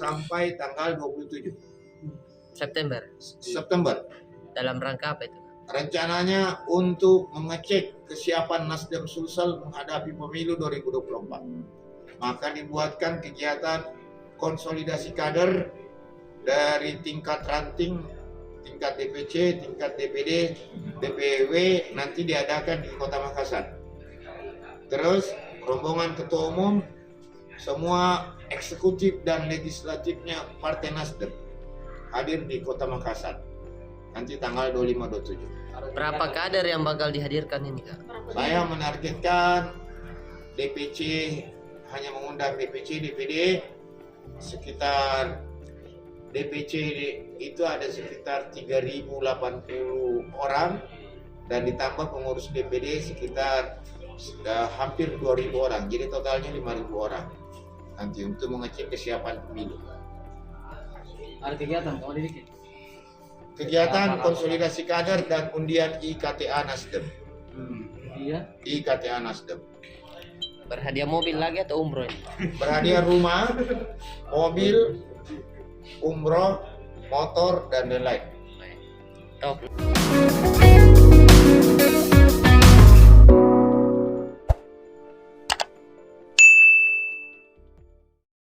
sampai tanggal 27 September. Dalam rangka apa itu? Rencananya untuk mengecek kesiapan Nasdem Sulsel menghadapi pemilu 2024. Maka dibuatkan kegiatan konsolidasi kader dari tingkat ranting, tingkat DPC, tingkat DPD, DPW nanti diadakan di Kota Makassar. Terus rombongan ketua umum, semua eksekutif dan legislatifnya Partai Nasdem hadir di Kota Makassar nanti tanggal 25-27. Berapa kader yang bakal dihadirkan ini, Kak? Saya menargetkan DPC, hanya mengundang DPC, DPD sekitar DPC itu ada sekitar 3.080 orang dan ditambah pengurus DPD sekitar hampir 2.000 orang. Jadi totalnya 5.000 orang nanti untuk mengecek kesiapan pemilu. Ada kegiatan kamu dibikin? Kegiatan konsolidasi kader dan undian IKTA Nasdem. Iya. IKTA Nasdem. Berhadiah mobil lagi atau umroh ini? Berhadiah rumah, mobil, umroh, motor dan lain-lain. Top.